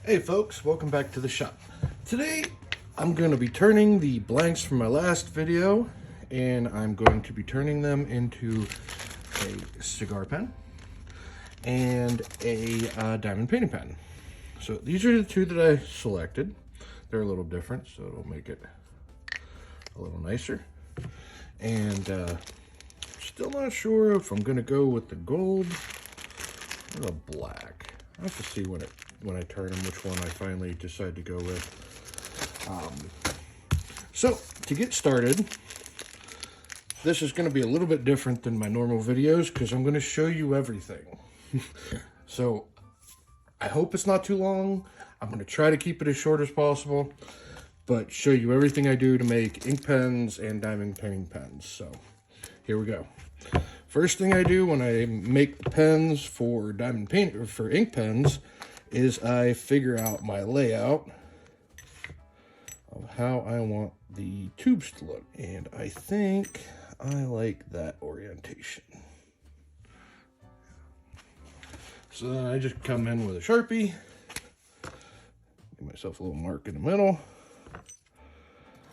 Hey folks, welcome back to the shop. Today I'm going to be turning the blanks from my last video, and I'm going to be turning them into a cigar pen and a diamond painting pen. So these are the two that I selected. They're a little different, so it'll make it a little nicer. And still not sure if I'm going to go with the gold or the black. I have to see when I turn them which one I finally decide to go with. So to get started, this is going to be a little bit different than my normal videos because I'm going to show you everything. So I hope it's not too long. I'm going to try to keep it as short as possible, but show you everything I do to make ink pens and diamond painting pens. So here we go. First thing I do when I make pens for diamond paint or for ink pens is I figure out my layout of how I want the tubes to look. And I think I like that orientation. So then I just come in with a Sharpie, give myself a little mark in the middle.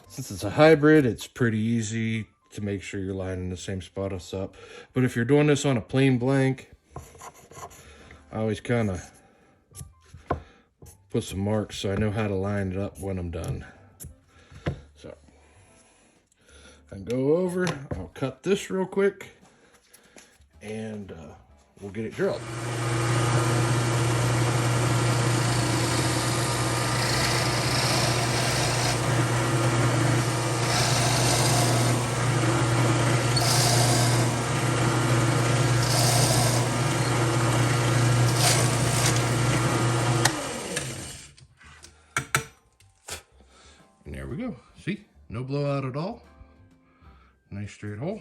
Since it's a hybrid, it's pretty easy to make sure you're lining the same spot us up. But if you're doing this on a plain blank, I always kind of put some marks so I know how to line it up when I'm done. So I go over, I'll cut this real quick, and we'll get it drilled. And there we go. See? No blowout at all. Nice straight hole.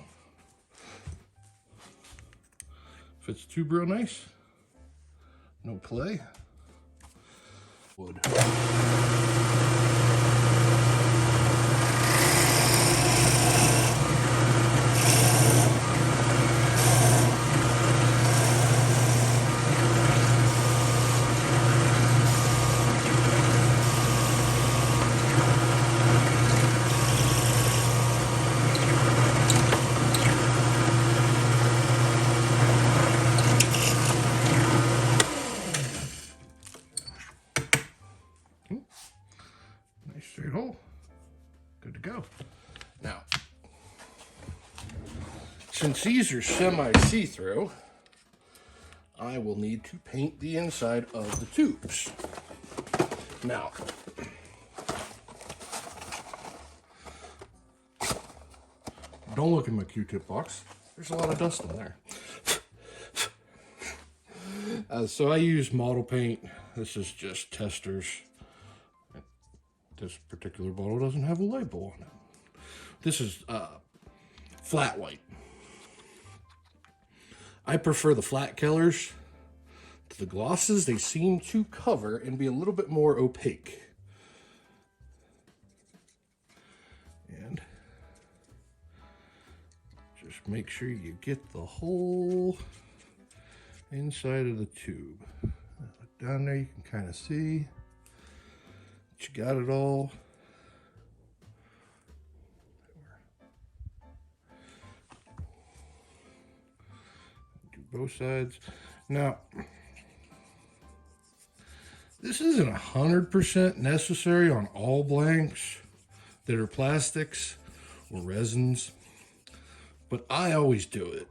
Fits the tube real nice. No play. Wood. Nice straight hole. Good to go. Now, since these are semi-see-through, I will need to paint the inside of the tubes. Now, don't look in my Q-tip box. There's a lot of dust in there. So I use model paint. This is just testers. This particular bottle doesn't have a label on it. This is flat white. I prefer the flat colors to the glosses. They seem to cover and be a little bit more opaque. And just make sure you get the whole inside of the tube. Look down there, you can kind of see. You got it all. Do both sides. Now, this isn't 100% necessary on all blanks that are plastics or resins, but I always do it.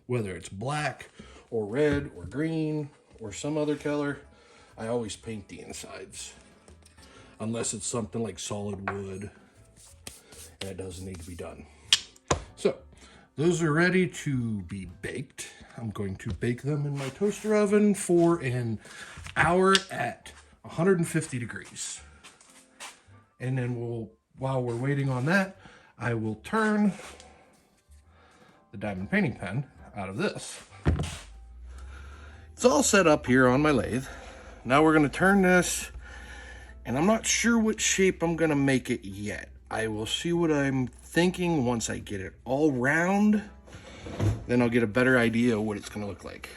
Whether it's black or red or green or some other color, I always paint the insides. Unless it's something like solid wood and it doesn't need to be done. So those are ready to be baked. I'm going to bake them in my toaster oven for an hour at 150 degrees. And then while we're waiting on that, I will turn the diamond painting pen out of this. It's all set up here on my lathe. Now we're going to turn this. And I'm not sure what shape I'm gonna make it yet. I will see what I'm thinking once I get it all round. Then I'll get a better idea of what it's gonna look like.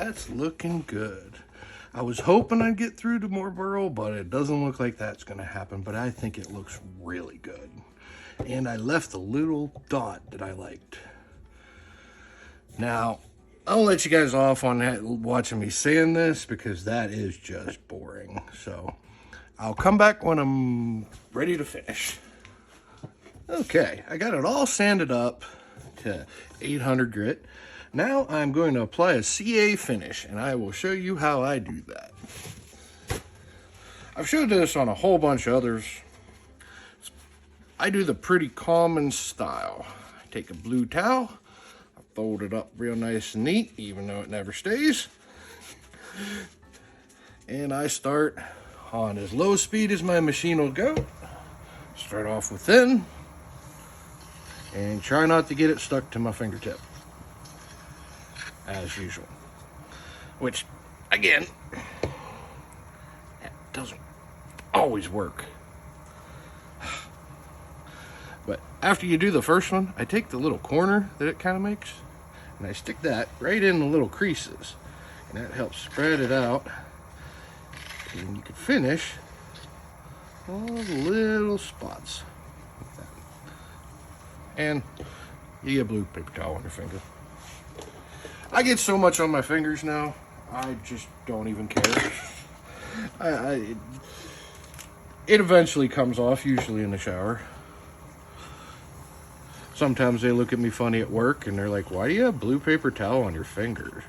that's looking good. I was hoping I'd get through to more burl, but it doesn't look like that's going to happen. But I think it looks really good. And I left the little dot that I liked. Now, I'll let you guys off on that, watching me sand this, because that is just boring. So I'll come back when I'm ready to finish. Okay, I got it all sanded up to 800 grit. Now I'm going to apply a CA finish, and I will show you how I do that. I've showed this on a whole bunch of others. I do the pretty common style. I take a blue towel, I fold it up real nice and neat, even though it never stays. And I start on as low speed as my machine will go. Start off with thin, and try not to get it stuck to my fingertip, as usual. Which, again, doesn't always work. But after you do the first one, I take the little corner that it kind of makes, and I stick that right in the little creases. And that helps spread it out. And you can finish all the little spots like that. And you get blue paper towel on your finger. I get so much on my fingers now, I just don't even care. It eventually comes off, usually in the shower. Sometimes they look at me funny at work and they're like, why do you have blue paper towel on your fingers?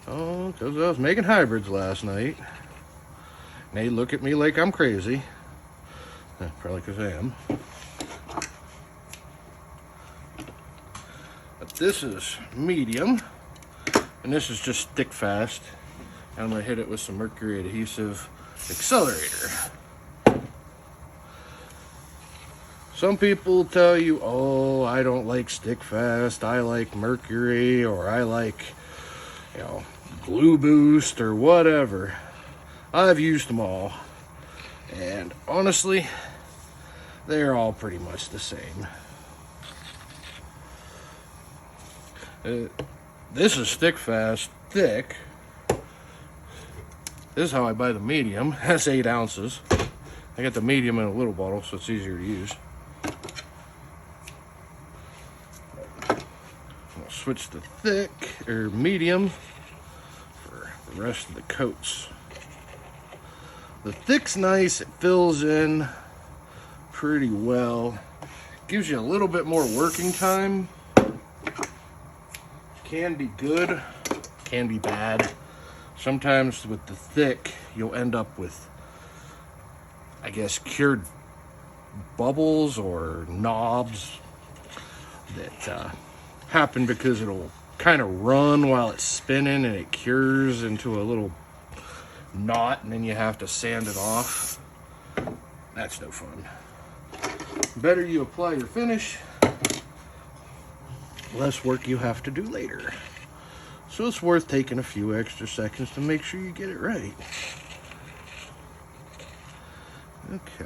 Oh, because I was making hybrids last night. And they look at me like I'm crazy. Probably because I am. But this is medium. And this is just stick fast. I'm going to hit it with some mercury adhesive accelerator. Some people tell you, oh, I don't like stick fast, I like mercury, or I like, glue boost or whatever. I've used them all, and honestly, they're all pretty much the same. This is stick fast, thick. This is how I buy the medium. That's 8 ounces. I got the medium in a little bottle, so it's easier to use. I'll switch to thick or medium for the rest of the coats. The thick's nice, it fills in pretty well. Gives you a little bit more working time. Can be good, can be bad. Sometimes with the thick, you'll end up with, I guess, cured bubbles or knobs that happen because it'll kind of run while it's spinning and it cures into a little knot, and then you have to sand it off. That's no fun. The better you apply your finish, less work you have to do later. So it's worth taking a few extra seconds to make sure you get it right. Okay.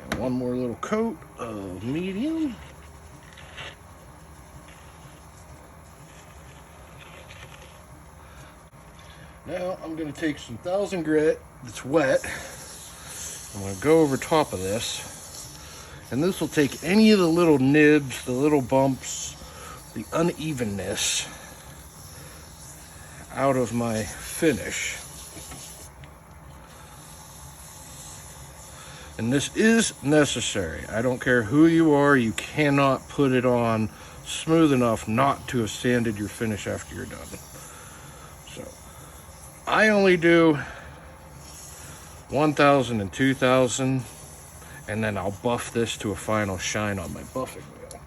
And one more little coat of medium. Now I'm going to take some 1000 grit that's wet. I'm going to go over top of this. And this will take any of the little nibs, the little bumps, the unevenness out of my finish. And this is necessary. I don't care who you are, you cannot put it on smooth enough not to have sanded your finish after you're done. So I only do 1000 and 2000, and then I'll buff this to a final shine on my buffing wheel.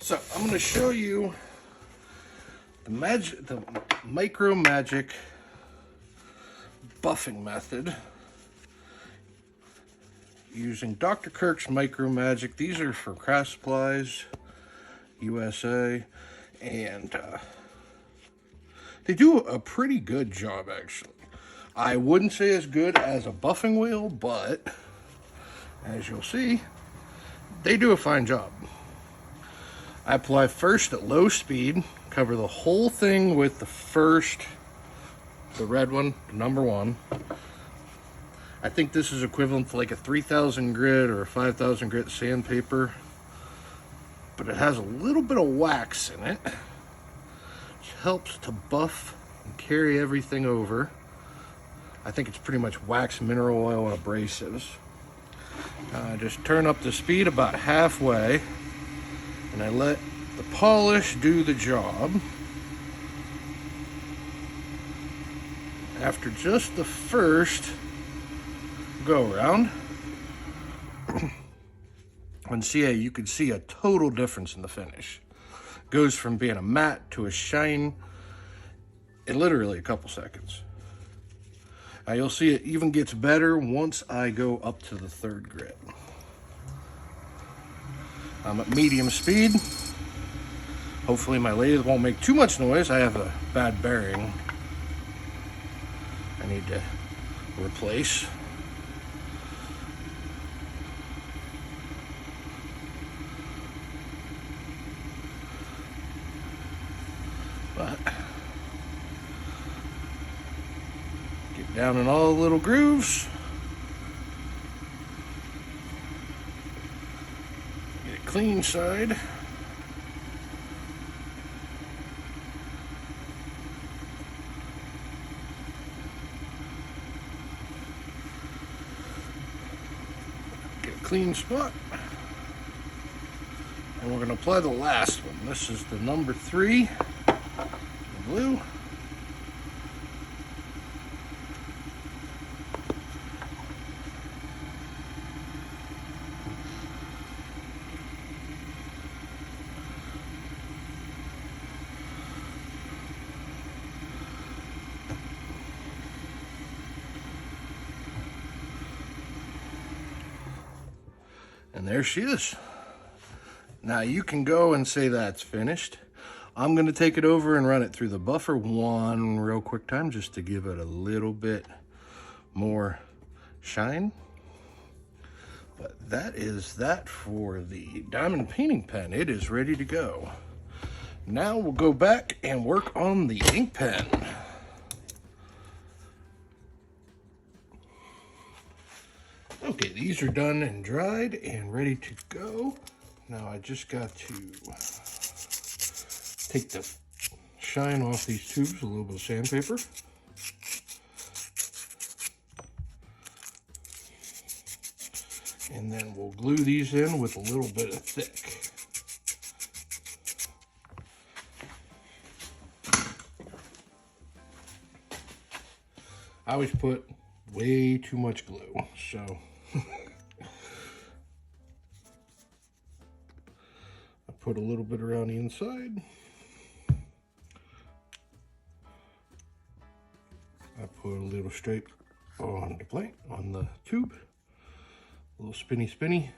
So I'm going to show you the Micro Magic buffing method using Dr. Kirk's Micro Magic. These are for Craft Supplies USA, and they do a pretty good job, actually. I wouldn't say as good as a buffing wheel, but As you'll see, they do a fine job. I apply first at low speed, cover the whole thing with the red one, number one. I think this is equivalent to like a 3,000 grit or a 5,000 grit sandpaper, but it has a little bit of wax in it, which helps to buff and carry everything over. I think it's pretty much wax, mineral oil, and abrasives. Just turn up the speed about halfway, and I let the polish do the job. After just the first go around, on CA you can see a total difference in the finish. It goes from being a matte to a shine in literally a couple seconds. You'll see it even gets better once I go up to the third grit. I'm at medium speed. Hopefully my lathe won't make too much noise. I have a bad bearing I need to replace. But get down in all the little grooves. Get a clean side. Get a clean spot. And we're going to apply the last one. This is the number 3, the blue. And there she is. Now you can go and say that's finished. I'm gonna take it over and run it through the buffer one real quick time just to give it a little bit more shine. But that is that for the diamond painting pen. It is ready to go. Now we'll go back and work on the ink pen. Okay, these are done and dried and ready to go. Now I just got to take the shine off these tubes, a little bit of sandpaper. And then we'll glue these in with a little bit of thick. I always put way too much glue, so I put a little bit around the inside. I put a little straight on the plate, on the tube, a little spinny.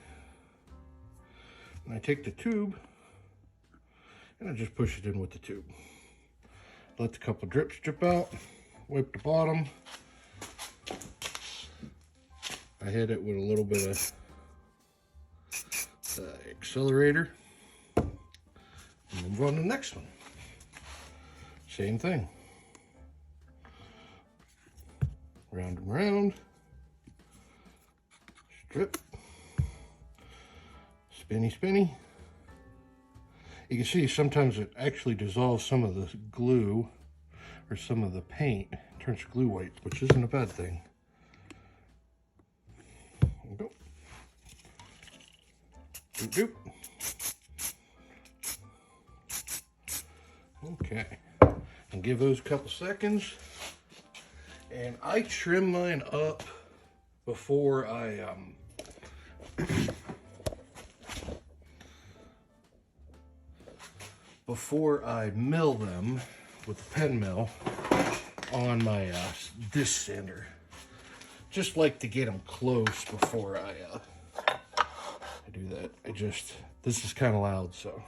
And I take the tube and I just push it in with the tube. Let the couple drips drip out, wipe the bottom. I hit it with a little bit of accelerator and move on to the next one. Same thing. Round and round. Strip. Spinny. You can see sometimes it actually dissolves some of the glue or some of the paint. It turns glue white, which isn't a bad thing. Go. Doop. Okay, and give those a couple seconds. And I trim mine up before I mill them with the pen mill on my disc sander. Just like to get them close before I do that. This is kind of loud, so.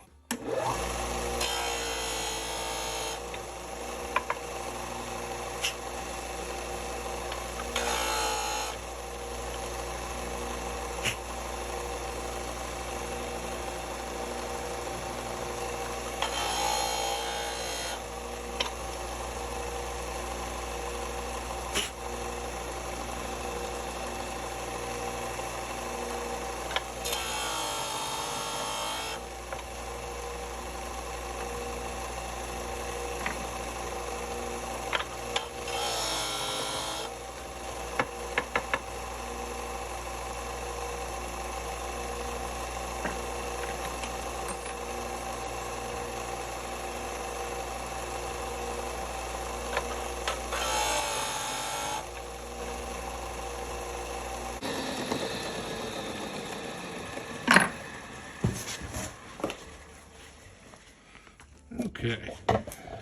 Okay,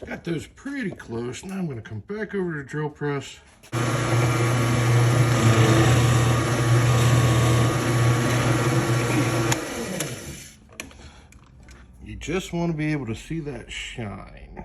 got those pretty close. Now I'm going to come back over to the drill press. You just want to be able to see that shine.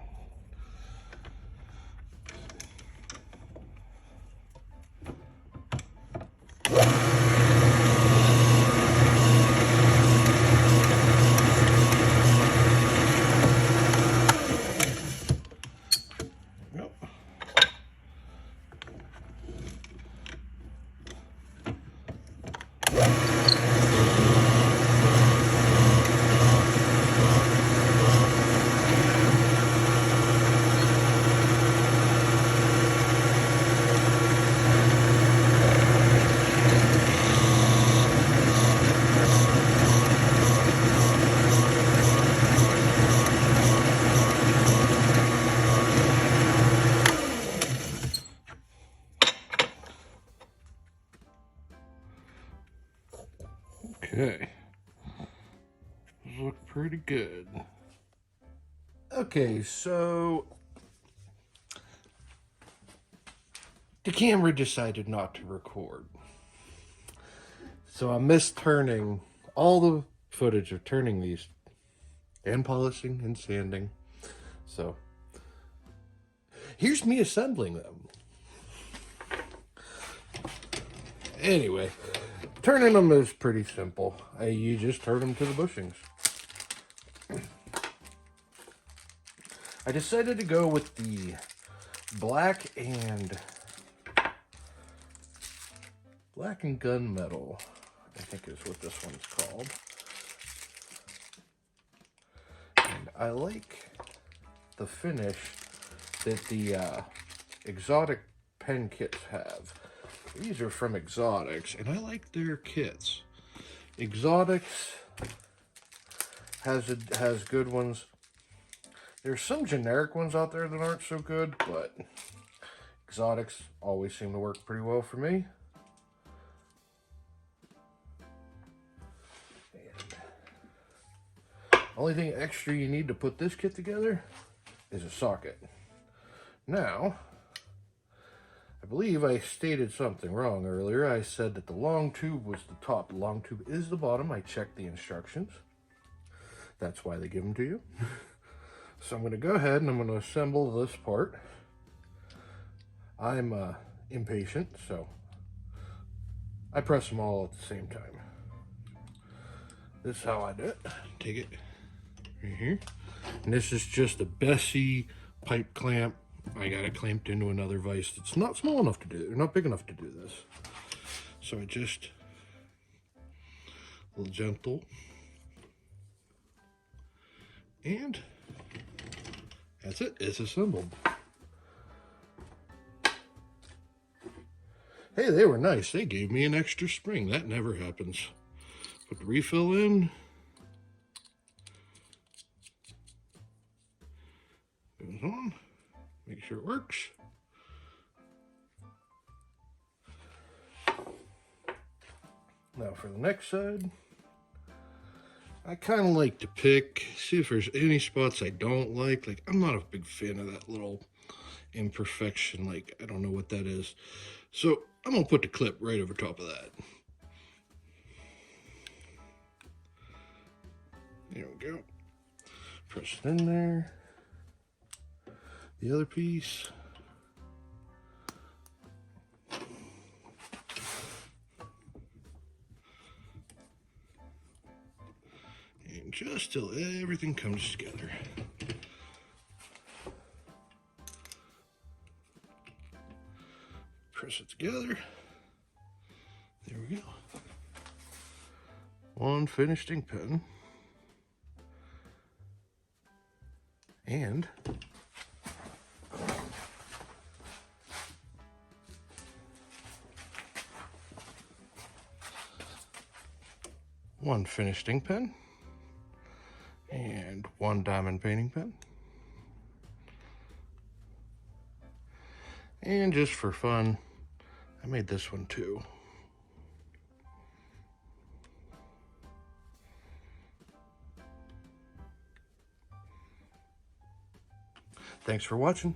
Okay, those look pretty good. Okay, so the camera decided not to record. So I missed turning all the footage of turning these and polishing and sanding. So here's me assembling them. Anyway, turning them is pretty simple. You just turn them to the bushings. I decided to go with the black and gunmetal, I think is what this one's called. And I like the finish that the exotic pen kits have. These are from Exotics, and I like their kits. Exotics has good ones. There's some generic ones out there that aren't so good, but Exotics always seem to work pretty well for me. And only thing extra you need to put this kit together is a socket. Now, I believe I stated something wrong earlier. I said that the long tube was the top. The long tube is the bottom. I checked the instructions. That's why they give them to you. So I'm going to go ahead and I'm going to assemble this part. I'm impatient, so I press them all at the same time. This is how I do it. Take it right here. And this is just a Bessie pipe clamp. I got it clamped into another vise that's not small enough to do, not big enough to do this. So I just, a little gentle. And that's it, it's assembled. Hey, they were nice. They gave me an extra spring. That never happens. Put the refill in. Goes on. Make sure it works. Now for the next side, I kind of like to pick, see if there's any spots I don't like. Like, I'm not a big fan of that little imperfection. Like, I don't know what that is. So I'm going to put the clip right over top of that. There we go. Press it in there. The other piece. And just till everything comes together. Press it together. There we go. One finished ink pen. And one finished ink pen. And one diamond painting pen. And just for fun, I made this one too. Thanks for watching.